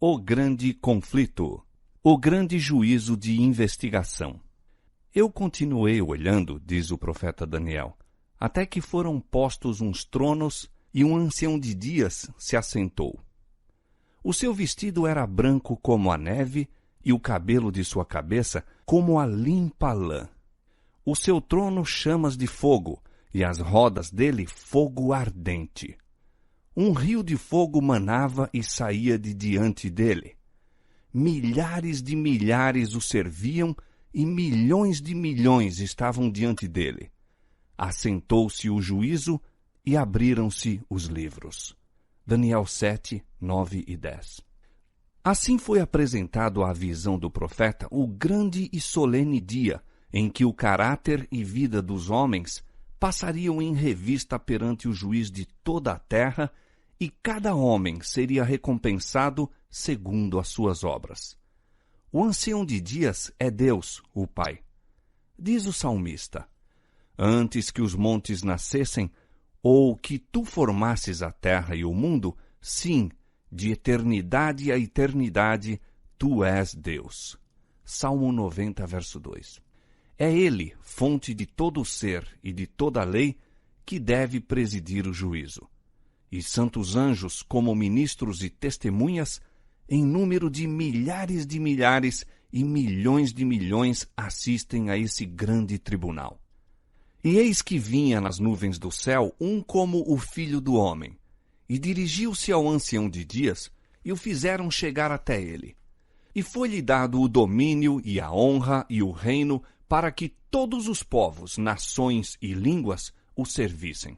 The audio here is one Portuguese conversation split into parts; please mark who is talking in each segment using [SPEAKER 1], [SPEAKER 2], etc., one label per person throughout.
[SPEAKER 1] O grande conflito. O grande juízo de investigação. Eu continuei olhando, diz o profeta Daniel, até que foram postos uns tronos e um ancião de dias se assentou. O seu vestido era branco como a neve e o cabelo de sua cabeça como a limpa lã. O seu trono chamas de fogo e as rodas dele fogo ardente. Um rio de fogo manava e saía de diante dele. Milhares de milhares o serviam e milhões de milhões estavam diante dele. Assentou-se o juízo e abriram-se os livros. Daniel 7, 9 e 10. Assim foi apresentado à visão do profeta o grande e solene dia em que o caráter e vida dos homens passariam em revista perante o juiz de toda a terra, e cada homem seria recompensado segundo as suas obras. O ancião de dias é Deus, o Pai. Diz o salmista: antes que os montes nascessem, ou que tu formasses a terra e o mundo, sim, de eternidade a eternidade, tu és Deus. Salmo 90, verso 2. É Ele, fonte de todo o ser e de toda a lei, que deve presidir o juízo. E santos anjos, como ministros e testemunhas, em número de milhares e milhões de milhões, assistem a esse grande tribunal. E eis que vinha nas nuvens do céu um como o Filho do Homem, e dirigiu-se ao ancião de dias, e o fizeram chegar até ele. E foi-lhe dado o domínio e a honra e o reino, para que todos os povos, nações e línguas o servissem.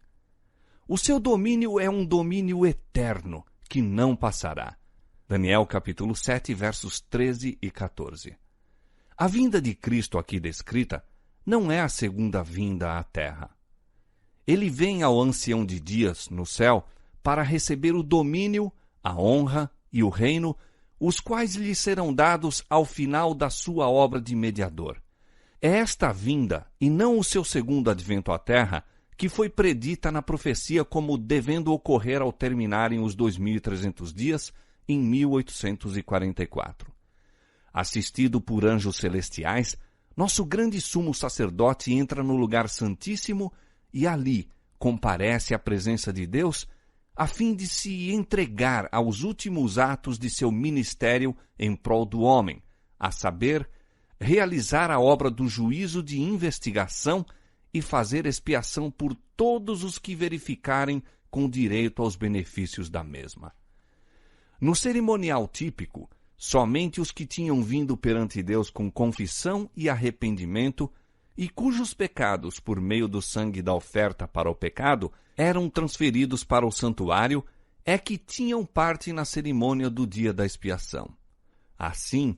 [SPEAKER 1] O seu domínio é um domínio eterno, que não passará. Daniel capítulo 7, versos 13 e 14. A vinda de Cristo aqui descrita não é a segunda vinda à terra. Ele vem ao ancião de dias no céu para receber o domínio, a honra e o reino, os quais lhe serão dados ao final da sua obra de mediador. É esta vinda, e não o seu segundo advento à terra, que foi predita na profecia como devendo ocorrer ao terminarem os 2.300 dias em 1844. Assistido por anjos celestiais, nosso grande sumo sacerdote entra no lugar santíssimo e ali comparece à presença de Deus a fim de se entregar aos últimos atos de seu ministério em prol do homem, a saber, realizar a obra do juízo de investigação e fazer expiação por todos os que verificarem com direito aos benefícios da mesma. No cerimonial típico, somente os que tinham vindo perante Deus com confissão e arrependimento e cujos pecados, por meio do sangue da oferta para o pecado, eram transferidos para o santuário, é que tinham parte na cerimônia do dia da expiação. Assim,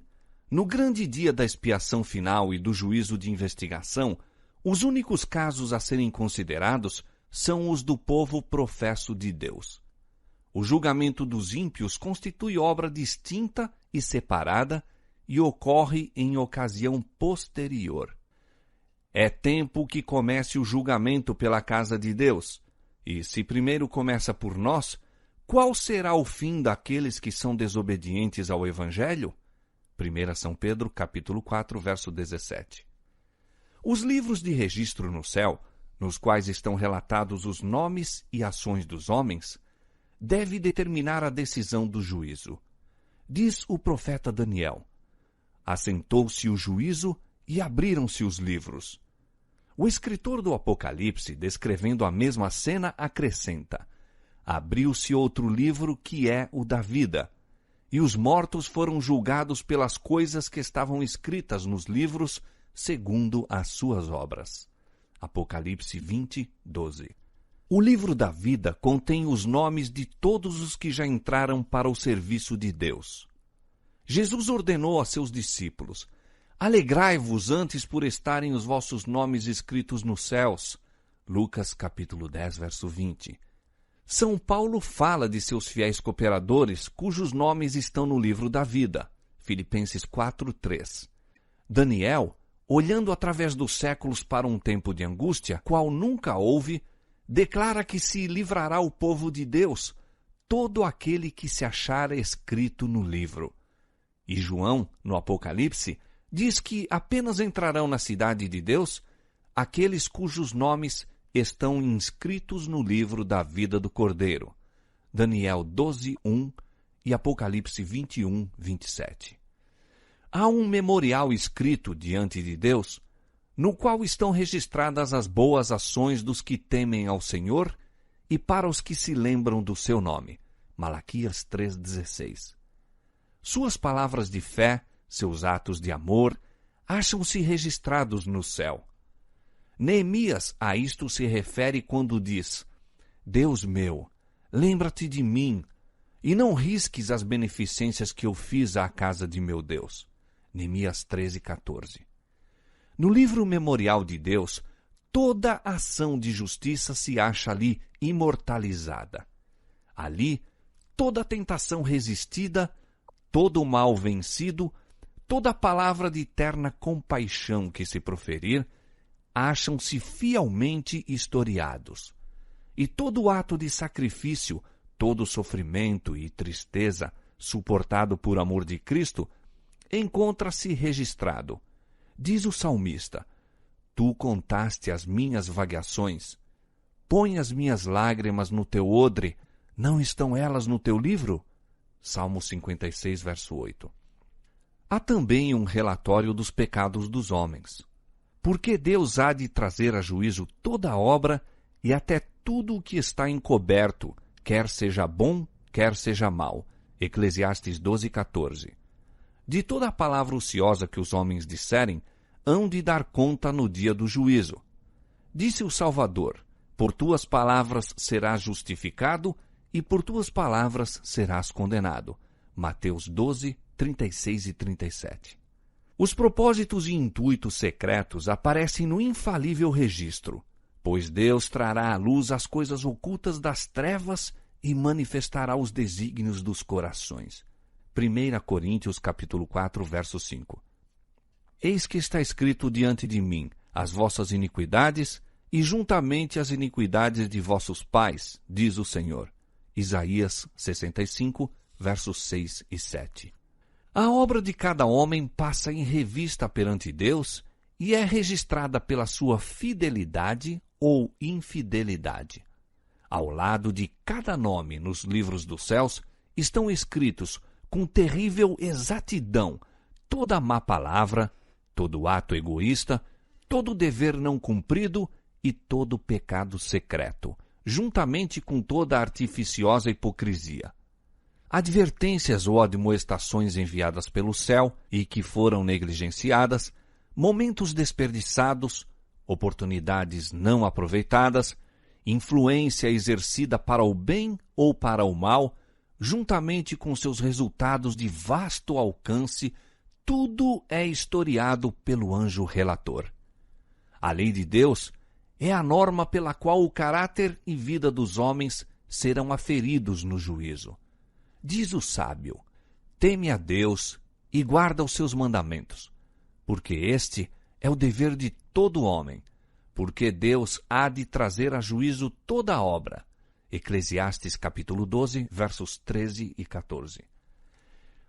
[SPEAKER 1] no grande dia da expiação final e do juízo de investigação, os únicos casos a serem considerados são os do povo professo de Deus. O julgamento dos ímpios constitui obra distinta e separada e ocorre em ocasião posterior. É tempo que comece o julgamento pela casa de Deus, e se primeiro começa por nós, qual será o fim daqueles que são desobedientes ao Evangelho? 1 São Pedro, capítulo 4, verso 17. Os livros de registro no céu, nos quais estão relatados os nomes e ações dos homens, deve determinar a decisão do juízo. Diz o profeta Daniel: assentou-se o juízo e abriram-se os livros. O escritor do Apocalipse, descrevendo a mesma cena, acrescenta: abriu-se outro livro que é o da vida, e os mortos foram julgados pelas coisas que estavam escritas nos livros, segundo as suas obras. Apocalipse 20, 12. O livro da vida contém os nomes de todos os que já entraram para o serviço de Deus. Jesus ordenou a seus discípulos: alegrai-vos antes por estarem os vossos nomes escritos nos céus. Lucas capítulo 10, verso 20. São Paulo fala de seus fiéis cooperadores cujos nomes estão no livro da vida. Filipenses 4, 3. Daniel, olhando através dos séculos para um tempo de angústia, qual nunca houve, declara que se livrará o povo de Deus, todo aquele que se achar escrito no livro. E João, no Apocalipse, diz que apenas entrarão na cidade de Deus aqueles cujos nomes estão inscritos no livro da vida do Cordeiro. Daniel 12:1 e Apocalipse 21:27. Há um memorial escrito diante de Deus, no qual estão registradas as boas ações dos que temem ao Senhor e para os que se lembram do seu nome. Malaquias 3:16. Suas palavras de fé, seus atos de amor, acham-se registrados no céu. Neemias a isto se refere quando diz: Deus meu, lembra-te de mim, e não risques as beneficências que eu fiz à casa de meu Deus. Neemias 13:14. No livro memorial de Deus, toda ação de justiça se acha ali imortalizada. Ali, toda tentação resistida, todo o mal vencido, toda palavra de eterna compaixão que se proferir, acham-se fielmente historiados. E todo ato de sacrifício, todo sofrimento e tristeza suportado por amor de Cristo, encontra-se registrado. Diz o salmista: Tu contaste as minhas vagações. Põe as minhas lágrimas no teu odre. Não estão elas no teu livro? Salmo 56, verso 8. Há também um relatório dos pecados dos homens. Porque Deus há de trazer a juízo toda a obra e até tudo o que está encoberto, quer seja bom, quer seja mau. Eclesiastes 12:14. De toda a palavra ociosa que os homens disserem, hão de dar conta no dia do juízo. Disse o Salvador: Por tuas palavras serás justificado, e por tuas palavras serás condenado. Mateus 12, 36 e 37. Os propósitos e intuitos secretos aparecem no infalível registro, pois Deus trará à luz as coisas ocultas das trevas e manifestará os desígnios dos corações. 1 Coríntios capítulo 4, verso 5. Eis que está escrito diante de mim as vossas iniquidades e juntamente as iniquidades de vossos pais, diz o Senhor. Isaías 65, versos 6 e 7. A obra de cada homem passa em revista perante Deus e é registrada pela sua fidelidade ou infidelidade. Ao lado de cada nome nos livros dos céus estão escritos com terrível exatidão toda má palavra, todo ato egoísta, todo dever não cumprido e todo pecado secreto, juntamente com toda artificiosa hipocrisia. Advertências ou admoestações enviadas pelo céu e que foram negligenciadas, momentos desperdiçados, oportunidades não aproveitadas, influência exercida para o bem ou para o mal, juntamente com seus resultados de vasto alcance, tudo é historiado pelo anjo relator. A lei de Deus é a norma pela qual o caráter e vida dos homens serão aferidos no juízo. Diz o sábio: teme a Deus e guarda os seus mandamentos, porque este é o dever de todo homem, porque Deus há de trazer a juízo toda a obra. Eclesiastes capítulo 12, versos 13 e 14.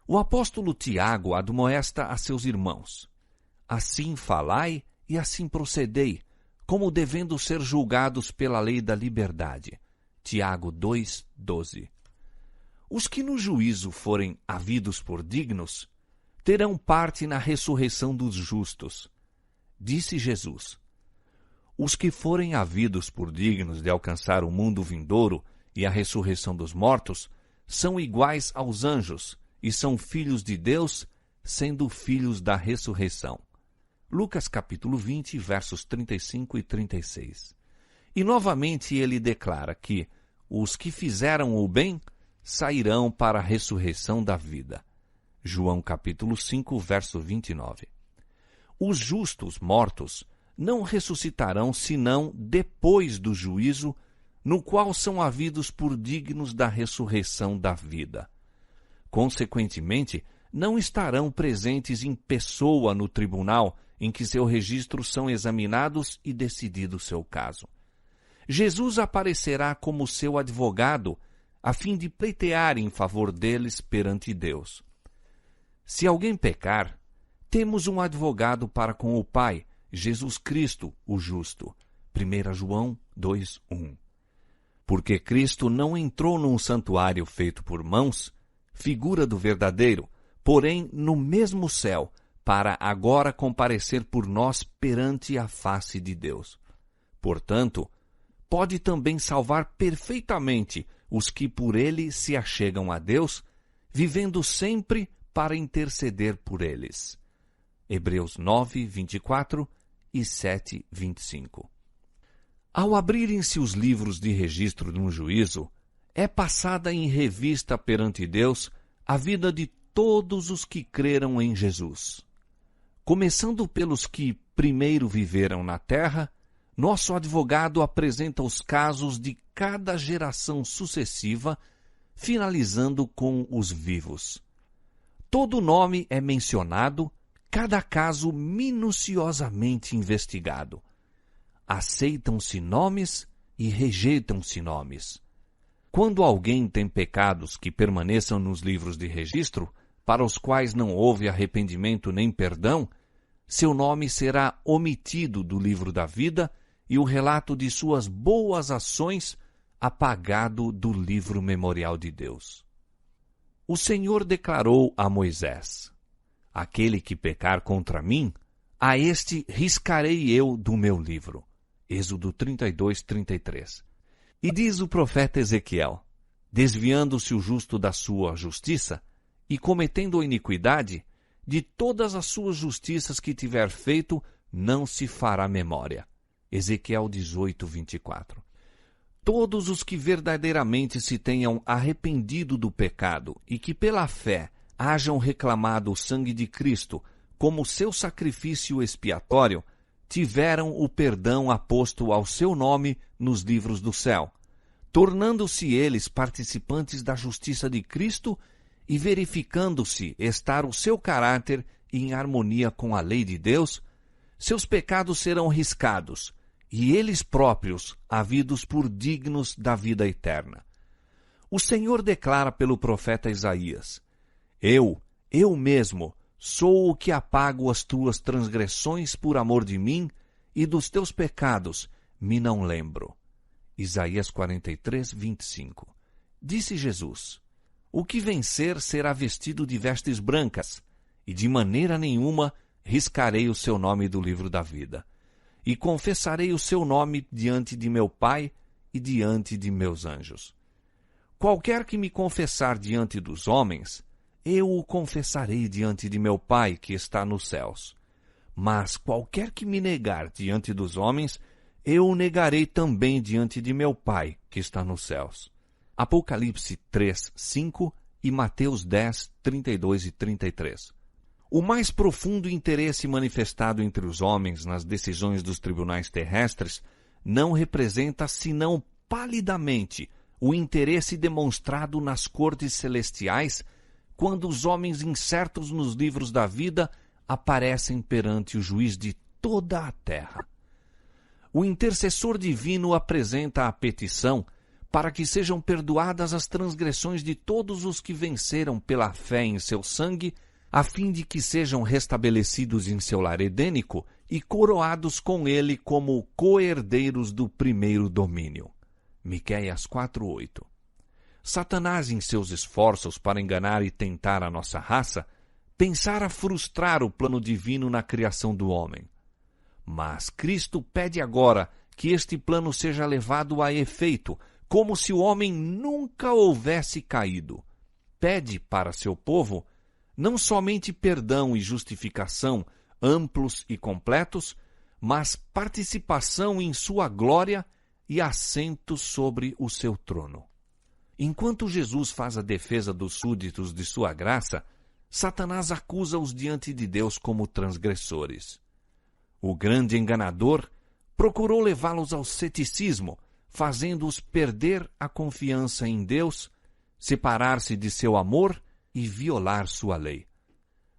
[SPEAKER 1] O apóstolo Tiago admoesta a seus irmãos: assim falai e assim procedei, como devendo ser julgados pela lei da liberdade. Tiago 2, 12. Os que no juízo forem havidos por dignos, terão parte na ressurreição dos justos. Disse Jesus: os que forem havidos por dignos de alcançar o mundo vindouro e a ressurreição dos mortos, são iguais aos anjos e são filhos de Deus, sendo filhos da ressurreição. Lucas capítulo 20, versos 35 e 36. E novamente ele declara que os que fizeram o bem sairão para a ressurreição da vida. João capítulo 5, verso 29. Os justos mortos não ressuscitarão senão depois do juízo, no qual são havidos por dignos da ressurreição da vida. Consequentemente, não estarão presentes em pessoa no tribunal em que seus registros são examinados e decidido seu caso. Jesus aparecerá como seu advogado, a fim de pleitear em favor deles perante Deus. Se alguém pecar, temos um advogado para com o Pai, Jesus Cristo, o justo. 1 João 2:1. Porque Cristo não entrou num santuário feito por mãos, figura do verdadeiro, porém no mesmo céu, para agora comparecer por nós perante a face de Deus. Portanto, pode também salvar perfeitamente os que por ele se achegam a Deus, vivendo sempre para interceder por eles. Hebreus 9:24 e 7:25. Ao abrirem-se os livros de registro de um juízo, é passada em revista perante Deus a vida de todos os que creram em Jesus. Começando pelos que primeiro viveram na terra, nosso advogado apresenta os casos de cada geração sucessiva, finalizando com os vivos. Todo nome é mencionado, cada caso minuciosamente investigado. Aceitam-se nomes e rejeitam-se nomes. Quando alguém tem pecados que permaneçam nos livros de registro, para os quais não houve arrependimento nem perdão, seu nome será omitido do livro da vida e o relato de suas boas ações apagado do livro memorial de Deus. O Senhor declarou a Moisés: aquele que pecar contra mim, a este riscarei eu do meu livro. Êxodo 32:33. E diz o profeta Ezequiel: desviando-se o justo da sua justiça e cometendo a iniquidade, de todas as suas justiças que tiver feito, não se fará memória. Ezequiel 18:24. Todos os que verdadeiramente se tenham arrependido do pecado e que pela fé hajam reclamado o sangue de Cristo como seu sacrifício expiatório, tiveram o perdão aposto ao seu nome nos livros do céu, tornando-se eles participantes da justiça de Cristo e verificando-se estar o seu caráter em harmonia com a lei de Deus, seus pecados serão riscados, e eles próprios havidos por dignos da vida eterna. O Senhor declara pelo profeta Isaías: eu mesmo, sou o que apago as tuas transgressões por amor de mim, e dos teus pecados me não lembro. Isaías 43:25. Disse Jesus: o que vencer será vestido de vestes brancas, e de maneira nenhuma riscarei o seu nome do livro da vida. E confessarei o seu nome diante de meu Pai e diante de meus anjos. Qualquer que me confessar diante dos homens, eu o confessarei diante de meu Pai que está nos céus. Mas qualquer que me negar diante dos homens, eu o negarei também diante de meu Pai que está nos céus. Apocalipse 3:5 e Mateus 10:32 e 33. O mais profundo interesse manifestado entre os homens nas decisões dos tribunais terrestres não representa senão palidamente o interesse demonstrado nas cortes celestiais quando os homens incertos nos livros da vida aparecem perante o juiz de toda a terra. O intercessor divino apresenta a petição para que sejam perdoadas as transgressões de todos os que venceram pela fé em seu sangue, a fim de que sejam restabelecidos em seu lar edênico e coroados com ele como co-herdeiros do primeiro domínio. Miqueias 4:8. Satanás, em seus esforços para enganar e tentar a nossa raça, pensara frustrar o plano divino na criação do homem. Mas Cristo pede agora que este plano seja levado a efeito, como se o homem nunca houvesse caído. Pede para seu povo não somente perdão e justificação amplos e completos, mas participação em sua glória e assento sobre o seu trono. Enquanto Jesus faz a defesa dos súditos de sua graça, Satanás acusa-os diante de Deus como transgressores. O grande enganador procurou levá-los ao ceticismo, fazendo-os perder a confiança em Deus, separar-se de seu amor e violar sua lei.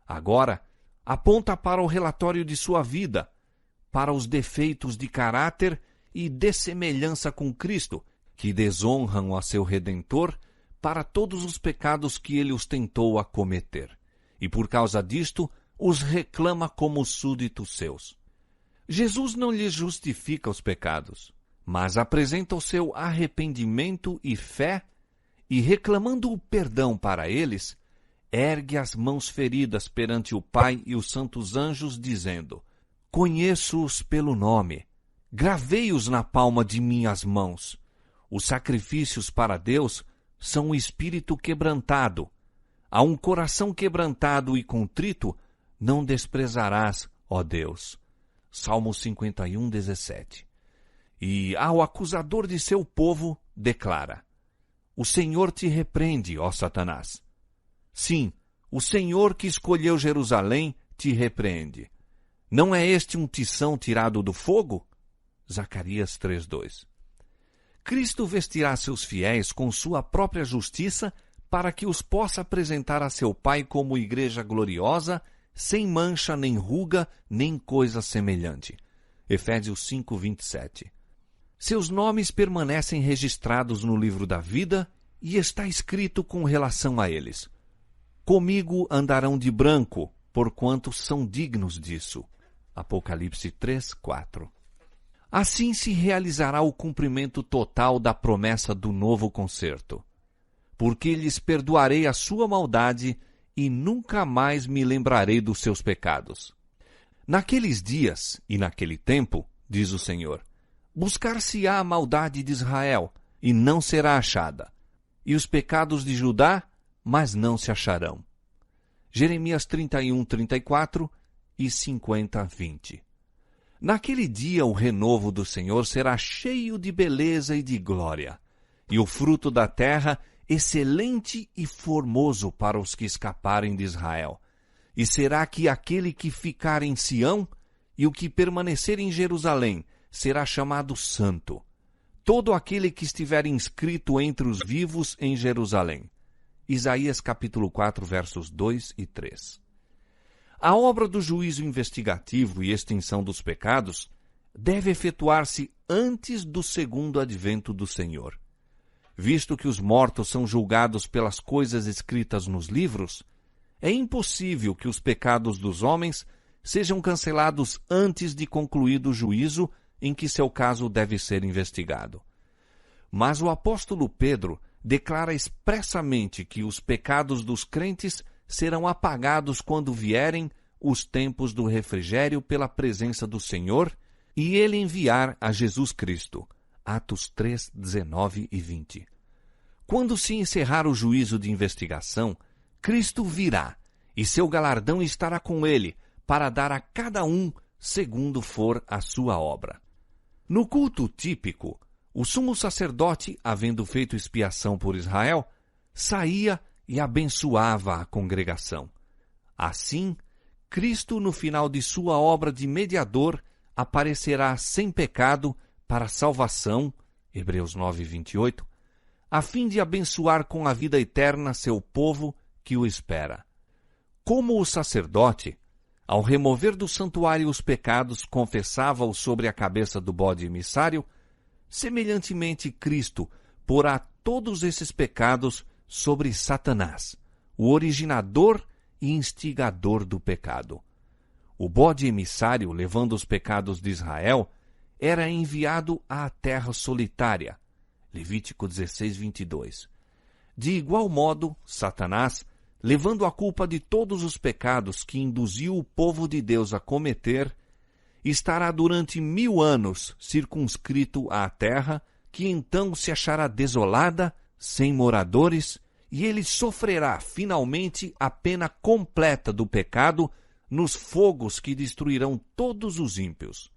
[SPEAKER 1] Agora, aponta para o relatório de sua vida, para os defeitos de caráter e dessemelhança com Cristo, que desonram a seu Redentor, para todos os pecados que ele os tentou a cometer, e por causa disto os reclama como súditos seus. Jesus não lhes justifica os pecados, mas apresenta o seu arrependimento e fé, e reclamando o perdão para eles, ergue as mãos feridas perante o Pai e os santos anjos, dizendo: Conheço-os pelo nome, gravei-os na palma de minhas mãos. Os sacrifícios para Deus são o espírito quebrantado. A um coração quebrantado e contrito não desprezarás, ó Deus. Salmo 51, 17. E ao acusador de seu povo declara: O Senhor te repreende, ó Satanás. Sim, o Senhor que escolheu Jerusalém te repreende. Não é este um tição tirado do fogo? Zacarias 3:2. Cristo vestirá seus fiéis com sua própria justiça para que os possa apresentar a seu Pai como igreja gloriosa, sem mancha, nem ruga, nem coisa semelhante. Efésios 5:27. Seus nomes permanecem registrados no livro da vida e está escrito com relação a eles: Comigo andarão de branco, porquanto são dignos disso. Apocalipse 3:4. Assim se realizará o cumprimento total da promessa do novo concerto. Porque lhes perdoarei a sua maldade e nunca mais me lembrarei dos seus pecados. Naqueles dias e naquele tempo, diz o Senhor, buscar-se-á a maldade de Israel, e não será achada, e os pecados de Judá, mas não se acharão. Jeremias 31, 34 e 50, 20. Naquele dia o renovo do Senhor será cheio de beleza e de glória, e o fruto da terra excelente e formoso para os que escaparem de Israel. E será que aquele que ficar em Sião e o que permanecer em Jerusalém será chamado santo, todo aquele que estiver inscrito entre os vivos em Jerusalém. Isaías capítulo 4, versos 2 e 3. A obra do juízo investigativo e extinção dos pecados deve efetuar-se antes do segundo advento do Senhor. Visto que os mortos são julgados pelas coisas escritas nos livros, é impossível que os pecados dos homens sejam cancelados antes de concluído o juízo em que seu caso deve ser investigado. Mas o apóstolo Pedro declara expressamente que os pecados dos crentes serão apagados quando vierem os tempos do refrigério pela presença do Senhor e ele enviar a Jesus Cristo. Atos 3, 19 e 20. Quando se encerrar o juízo de investigação, Cristo virá, e seu galardão estará com ele, para dar a cada um segundo for a sua obra. No culto típico, o sumo sacerdote, havendo feito expiação por Israel, saía e abençoava a congregação. Assim, Cristo, no final de sua obra de mediador, aparecerá sem pecado para a salvação, Hebreus 9, 28, a fim de abençoar com a vida eterna seu povo que o espera. Como o sacerdote, ao remover do santuário os pecados, confessava-os sobre a cabeça do bode emissário, semelhantemente Cristo porá todos esses pecados sobre Satanás, o originador e instigador do pecado. O bode emissário, levando os pecados de Israel, era enviado à terra solitária. Levítico 16, 22. De igual modo, Satanás, levando a culpa de todos os pecados que induziu o povo de Deus a cometer, estará durante 1000 anos circunscrito à terra, que então se achará desolada, sem moradores, e ele sofrerá finalmente a pena completa do pecado nos fogos que destruirão todos os ímpios.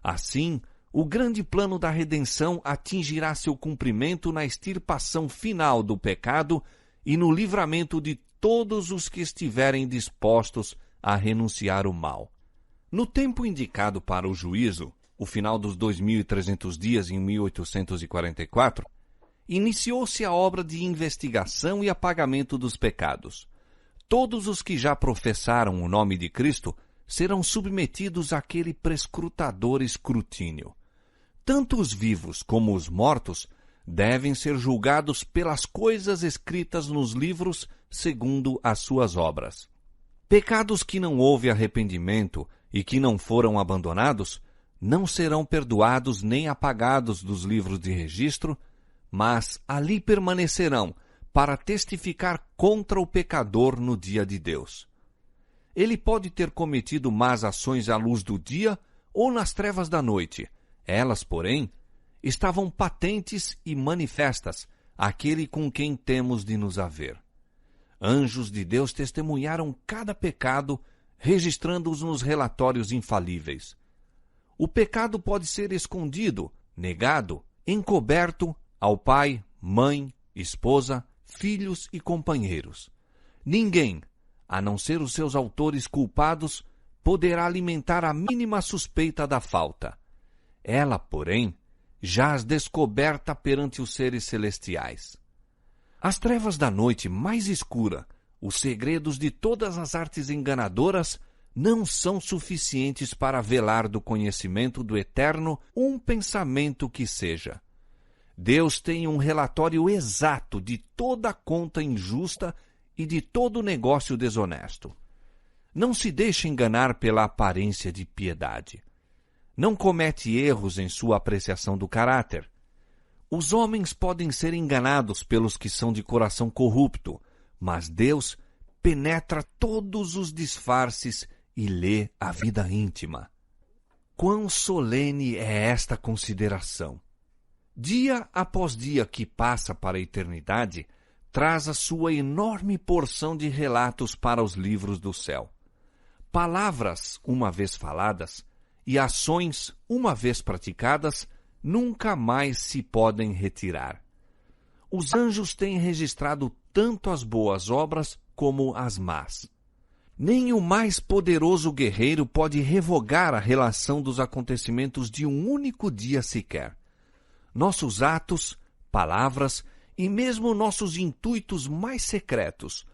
[SPEAKER 1] Assim, o grande plano da redenção atingirá seu cumprimento na extirpação final do pecado e no livramento de todos os que estiverem dispostos a renunciar o mal. No tempo indicado para o juízo, o final dos 2.300 dias em 1844, iniciou-se a obra de investigação e apagamento dos pecados. Todos os que já professaram o nome de Cristo serão submetidos àquele prescrutador escrutínio. Tanto os vivos como os mortos devem ser julgados pelas coisas escritas nos livros segundo as suas obras. Pecados que não houve arrependimento e que não foram abandonados não serão perdoados nem apagados dos livros de registro, mas ali permanecerão para testificar contra o pecador no dia de Deus. Ele pode ter cometido más ações à luz do dia ou nas trevas da noite. Elas, porém, estavam patentes e manifestas àquele com quem temos de nos haver. Anjos de Deus testemunharam cada pecado, registrando-os nos relatórios infalíveis. O pecado pode ser escondido, negado, encoberto ao pai, mãe, esposa, filhos e companheiros. Ninguém, a não ser os seus autores culpados, poderá alimentar a mínima suspeita da falta. Ela, porém, jaz descoberta perante os seres celestiais. As trevas da noite mais escura, os segredos de todas as artes enganadoras, não são suficientes para velar do conhecimento do Eterno um pensamento que seja. Deus tem um relatório exato de toda conta injusta e de todo negócio desonesto. Não se deixe enganar pela aparência de piedade. Não comete erros em sua apreciação do caráter. Os homens podem ser enganados pelos que são de coração corrupto, mas Deus penetra todos os disfarces e lê a vida íntima. Quão solene é esta consideração! Dia após dia que passa para a eternidade, traz a sua enorme porção de relatos para os livros do céu. Palavras, uma vez faladas, e ações, uma vez praticadas, nunca mais se podem retirar. Os anjos têm registrado tanto as boas obras como as más. Nem o mais poderoso guerreiro pode revogar a relação dos acontecimentos de um único dia sequer. Nossos atos, palavras e mesmo nossos intuitos mais secretos,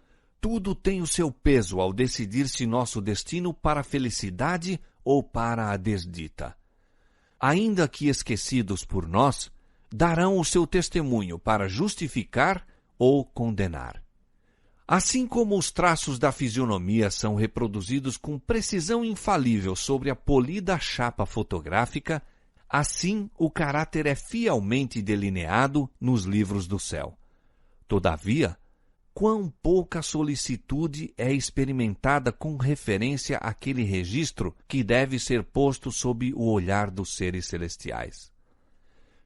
[SPEAKER 1] tudo tem o seu peso ao decidir-se nosso destino para a felicidade ou para a desdita. Ainda que esquecidos por nós, darão o seu testemunho para justificar ou condenar. Assim como os traços da fisionomia são reproduzidos com precisão infalível sobre a polida chapa fotográfica, assim o caráter é fielmente delineado nos livros do céu. Todavia, quão pouca solicitude é experimentada com referência àquele registro que deve ser posto sob o olhar dos seres celestiais.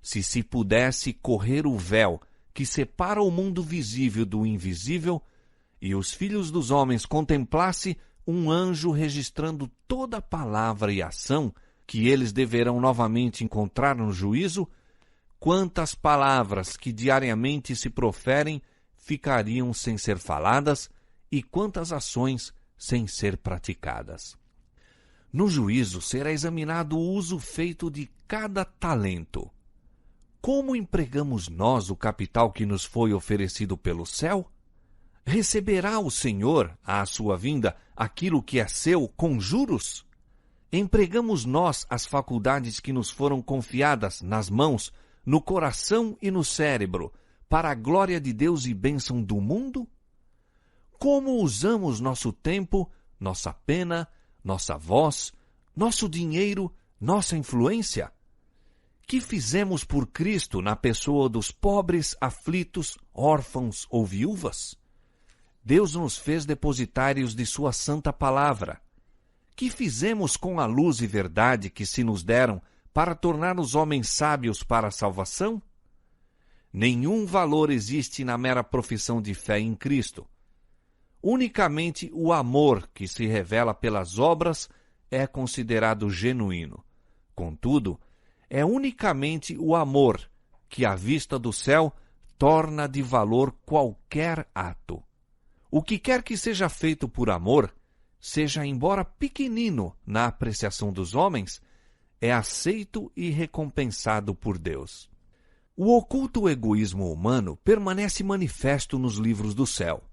[SPEAKER 1] Se pudesse correr o véu que separa o mundo visível do invisível, e os filhos dos homens contemplassem um anjo registrando toda palavra e ação que eles deverão novamente encontrar no juízo, quantas palavras que diariamente se proferem ficariam sem ser faladas e quantas ações sem ser praticadas. No juízo será examinado o uso feito de cada talento. Como empregamos nós o capital que nos foi oferecido pelo céu? Receberá o Senhor, à sua vinda, aquilo que é seu com juros? Empregamos nós as faculdades que nos foram confiadas nas mãos, no coração e no cérebro, para a glória de Deus e bênção do mundo? Como usamos nosso tempo, nossa pena, nossa voz, nosso dinheiro, nossa influência? Que fizemos por Cristo na pessoa dos pobres, aflitos, órfãos ou viúvas? Deus nos fez depositários de sua santa palavra. Que fizemos com a luz e verdade que se nos deram para tornar os homens sábios para a salvação? Nenhum valor existe na mera profissão de fé em Cristo. Unicamente o amor que se revela pelas obras é considerado genuíno. Contudo, é unicamente o amor que, à vista do céu, torna de valor qualquer ato. O que quer que seja feito por amor, seja embora pequenino na apreciação dos homens, é aceito e recompensado por Deus. O oculto egoísmo humano permanece manifesto nos livros do céu.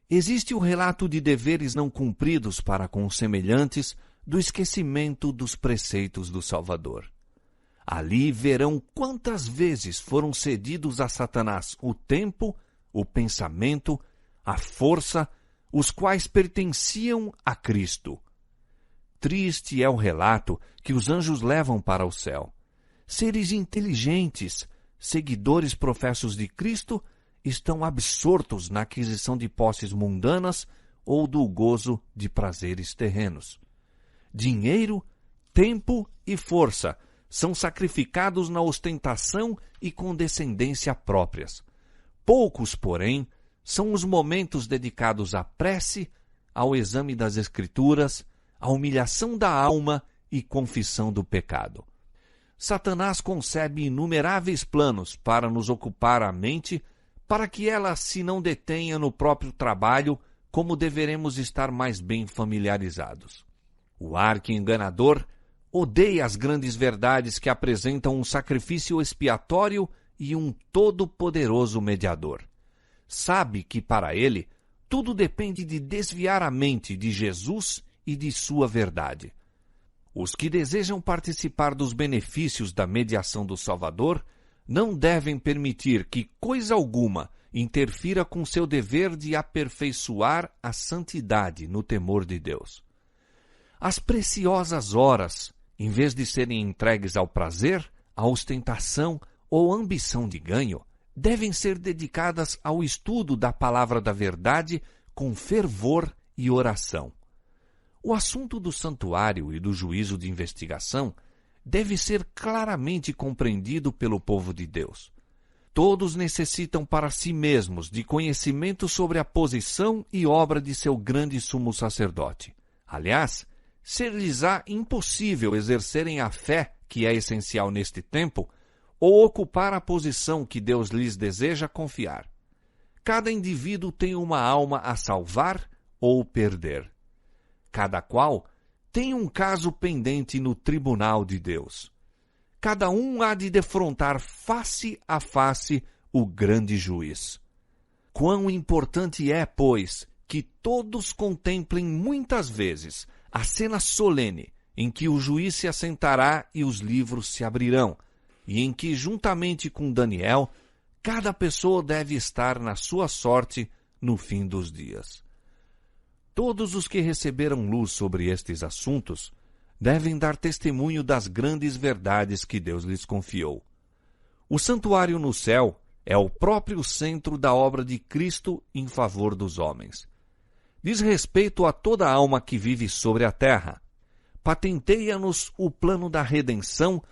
[SPEAKER 1] Existe o relato de deveres não cumpridos para com os semelhantes, do esquecimento dos preceitos do Salvador. Ali verão quantas vezes foram cedidos a Satanás o tempo, o pensamento, a força, os quais pertenciam a Cristo. Triste é o relato que os anjos levam para o céu. Seres inteligentes, seguidores professos de Cristo, estão absortos na aquisição de posses mundanas ou do gozo de prazeres terrenos. Dinheiro, tempo e força são sacrificados na ostentação e condescendência próprias. Poucos, porém, são os momentos dedicados à prece, ao exame das Escrituras, à humilhação da alma e confissão do pecado. Satanás concebe inumeráveis planos para nos ocupar a mente, para que ela se não detenha no próprio trabalho, como deveremos estar mais bem familiarizados. O arqui-enganador odeia as grandes verdades que apresentam um sacrifício expiatório e um todo-poderoso mediador. Sabe que, para ele, tudo depende de desviar a mente de Jesus e de sua verdade. Os que desejam participar dos benefícios da mediação do Salvador não devem permitir que coisa alguma interfira com seu dever de aperfeiçoar a santidade no temor de Deus. As preciosas horas, em vez de serem entregues ao prazer, à ostentação ou ambição de ganho, devem ser dedicadas ao estudo da palavra da verdade com fervor e oração. O assunto do santuário e do juízo de investigação deve ser claramente compreendido pelo povo de Deus. Todos necessitam para si mesmos de conhecimento sobre a posição e obra de seu grande sumo sacerdote. Aliás, ser-lhes-á impossível exercerem a fé que é essencial neste tempo ou ocupar a posição que Deus lhes deseja confiar. Cada indivíduo tem uma alma a salvar ou perder. Cada qual tem um caso pendente no tribunal de Deus. Cada um há de defrontar face a face o grande juiz. Quão importante é, pois, que todos contemplem muitas vezes a cena solene em que o juiz se assentará e os livros se abrirão, e em que, juntamente com Daniel, cada pessoa deve estar na sua sorte no fim dos dias. Todos os que receberam luz sobre estes assuntos devem dar testemunho das grandes verdades que Deus lhes confiou. O santuário no céu é o próprio centro da obra de Cristo em favor dos homens. Diz respeito a toda alma que vive sobre a terra. Patenteia-nos o plano da redenção,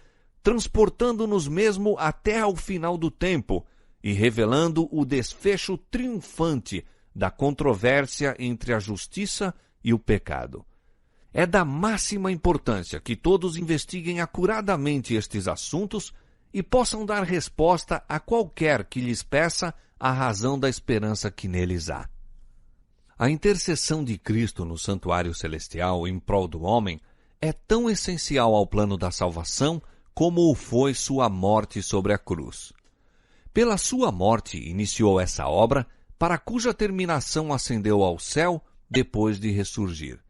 [SPEAKER 1] transportando-nos mesmo até ao final do tempo e revelando o desfecho triunfante da controvérsia entre a justiça e o pecado. É da máxima importância que todos investiguem acuradamente estes assuntos e possam dar resposta a qualquer que lhes peça a razão da esperança que neles há. A intercessão de Cristo no santuário celestial em prol do homem é tão essencial ao plano da salvação como o foi sua morte sobre a cruz. Pela sua morte iniciou essa obra, para cuja terminação ascendeu ao céu depois de ressurgir.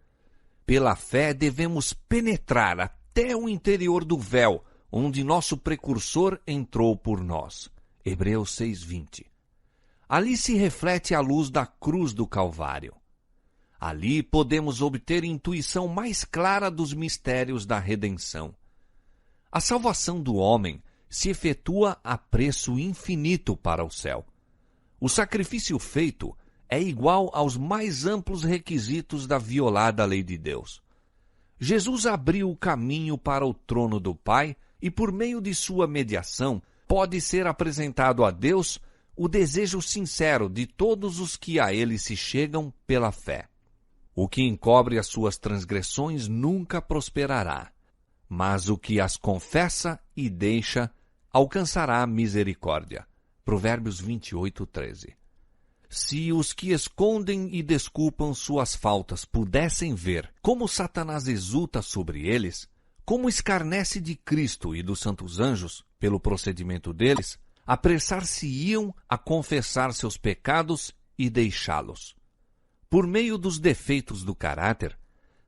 [SPEAKER 1] Pela fé devemos penetrar até o interior do véu, onde nosso precursor entrou por nós. Hebreus 6:20. Ali se reflete a luz da cruz do Calvário. Ali podemos obter intuição mais clara dos mistérios da redenção. A salvação do homem se efetua a preço infinito para o céu. O sacrifício feito é igual aos mais amplos requisitos da violada lei de Deus. Jesus abriu o caminho para o trono do Pai e, por meio de sua mediação, pode ser apresentado a Deus o desejo sincero de todos os que a ele se chegam pela fé. O que encobre as suas transgressões nunca prosperará, mas o que as confessa e deixa alcançará a misericórdia. Provérbios 28:13. Se os que escondem e desculpam suas faltas pudessem ver como Satanás exulta sobre eles, como escarnece de Cristo e dos santos anjos pelo procedimento deles, apressar-se-iam a confessar seus pecados e deixá-los. Por meio dos defeitos do caráter,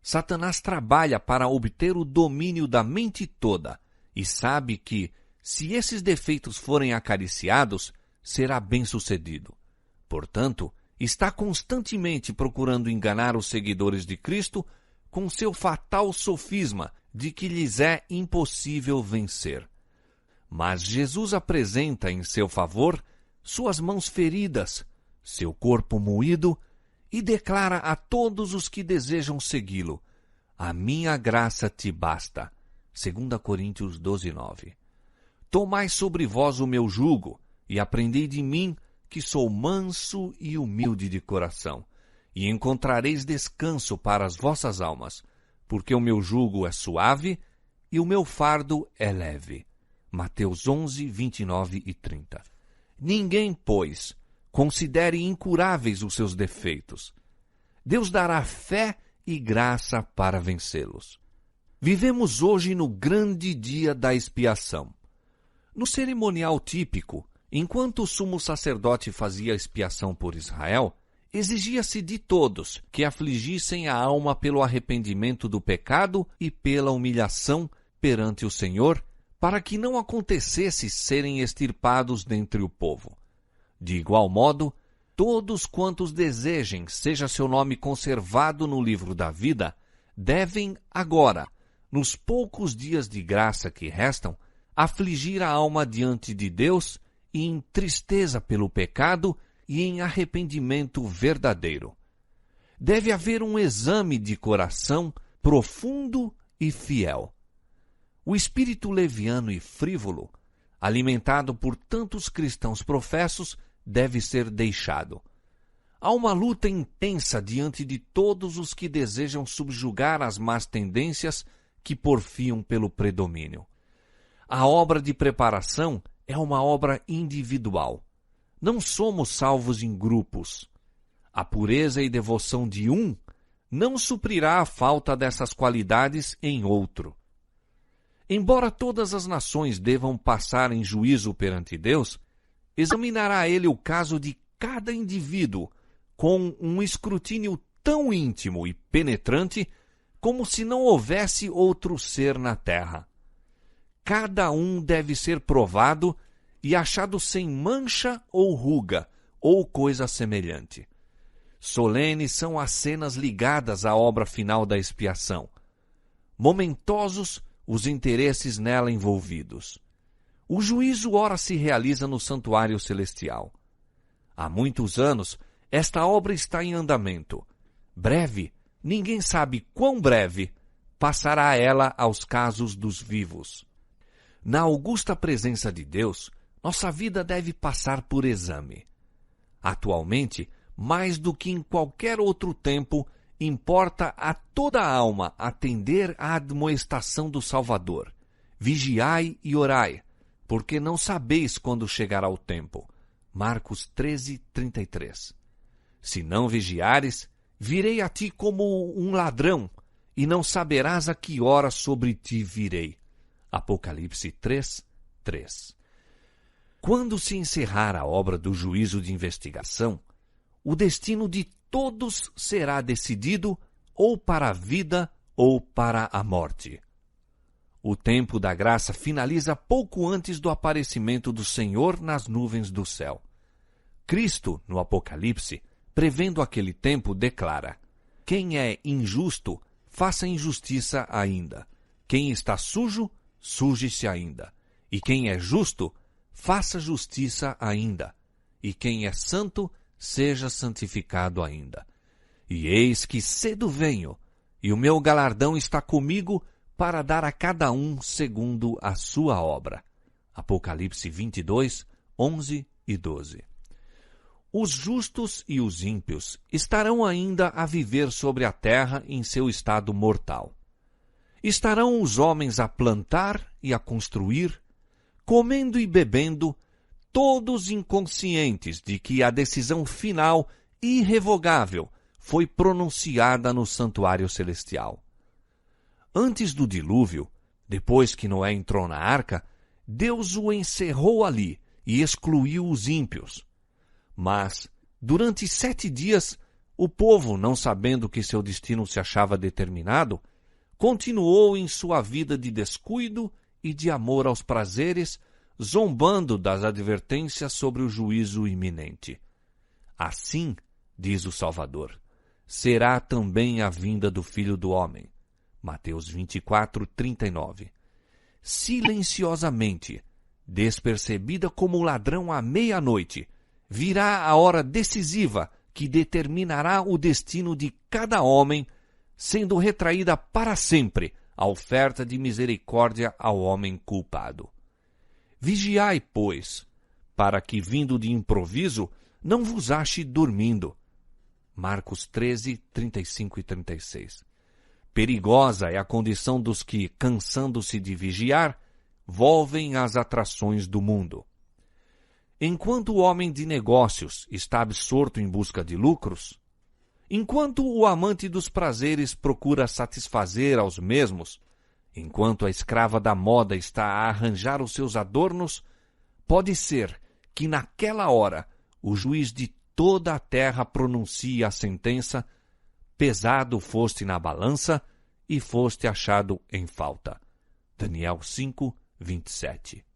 [SPEAKER 1] Satanás trabalha para obter o domínio da mente toda e sabe que, se esses defeitos forem acariciados, será bem-sucedido. Portanto, está constantemente procurando enganar os seguidores de Cristo com seu fatal sofisma de que lhes é impossível vencer. Mas Jesus apresenta em seu favor suas mãos feridas, seu corpo moído, e declara a todos os que desejam segui-lo: a minha graça te basta. 2 Coríntios 12:9. Tomai sobre vós o meu jugo, e aprendei de mim, que sou manso e humilde de coração, e encontrareis descanso para as vossas almas, porque o meu jugo é suave e o meu fardo é leve. Mateus 11, 29 e 30. Ninguém, pois, considere incuráveis os seus defeitos. Deus dará fé e graça para vencê-los. Vivemos hoje no grande dia da expiação. No cerimonial típico, enquanto o sumo sacerdote fazia expiação por Israel, exigia-se de todos que afligissem a alma pelo arrependimento do pecado e pela humilhação perante o Senhor, para que não acontecesse serem extirpados dentre o povo. De igual modo, todos quantos desejem seja seu nome conservado no livro da vida, devem agora, nos poucos dias de graça que restam, afligir a alma diante de Deus e em tristeza pelo pecado e em arrependimento verdadeiro. Deve haver um exame de coração profundo e fiel. O espírito leviano e frívolo, alimentado por tantos cristãos professos, deve ser deixado. Há uma luta intensa diante de todos os que desejam subjugar as más tendências que porfiam pelo predomínio. A obra de preparação é uma obra individual. Não somos salvos em grupos. A pureza e devoção de um não suprirá a falta dessas qualidades em outro. Embora todas as nações devam passar em juízo perante Deus, examinará ele o caso de cada indivíduo com um escrutínio tão íntimo e penetrante como se não houvesse outro ser na terra. Cada um deve ser provado e achado sem mancha ou ruga, ou coisa semelhante. Solenes são as cenas ligadas à obra final da expiação. Momentosos os interesses nela envolvidos. O juízo ora se realiza no santuário celestial. Há muitos anos, esta obra está em andamento. Breve, ninguém sabe quão breve, passará ela aos casos dos vivos. Na augusta presença de Deus, nossa vida deve passar por exame. Atualmente, mais do que em qualquer outro tempo, importa a toda a alma atender à admoestação do Salvador. Vigiai e orai, porque não sabeis quando chegará o tempo. Marcos 13:33. Se não vigiares, virei a ti como um ladrão, e não saberás a que hora sobre ti virei. Apocalipse 3:3. Quando se encerrar a obra do juízo de investigação, o destino de todos será decidido ou para a vida ou para a morte. O tempo da graça finaliza pouco antes do aparecimento do Senhor nas nuvens do céu. Cristo, no Apocalipse, prevendo aquele tempo, declara: quem é injusto, faça injustiça ainda. Quem está sujo, suje-se ainda. E quem é justo, faça justiça ainda. E quem é santo, seja santificado ainda. E eis que cedo venho, e o meu galardão está comigo para dar a cada um segundo a sua obra. Apocalipse 22, 11 e 12. Os justos e os ímpios estarão ainda a viver sobre a terra em seu estado mortal. Estarão os homens a plantar e a construir, comendo e bebendo, todos inconscientes de que a decisão final, irrevogável, foi pronunciada no santuário celestial. Antes do dilúvio, depois que Noé entrou na arca, Deus o encerrou ali e excluiu os ímpios. Mas, durante 7 dias, o povo, não sabendo que seu destino se achava determinado, continuou em sua vida de descuido e de amor aos prazeres, zombando das advertências sobre o juízo iminente. Assim, diz o Salvador, será também a vinda do Filho do Homem. Mateus 24, 39. Silenciosamente, despercebida como ladrão à meia-noite, virá a hora decisiva que determinará o destino de cada homem, sendo retraída para sempre a oferta de misericórdia ao homem culpado. Vigiai, pois, para que, vindo de improviso, não vos ache dormindo. Marcos 13, 35 e 36. Perigosa é a condição dos que, cansando-se de vigiar, volvem às atrações do mundo. Enquanto o homem de negócios está absorto em busca de lucros, enquanto o amante dos prazeres procura satisfazer aos mesmos, enquanto a escrava da moda está a arranjar os seus adornos, pode ser que naquela hora o juiz de toda a terra pronuncie a sentença: pesado foste na balança e foste achado em falta. Daniel 5, 27.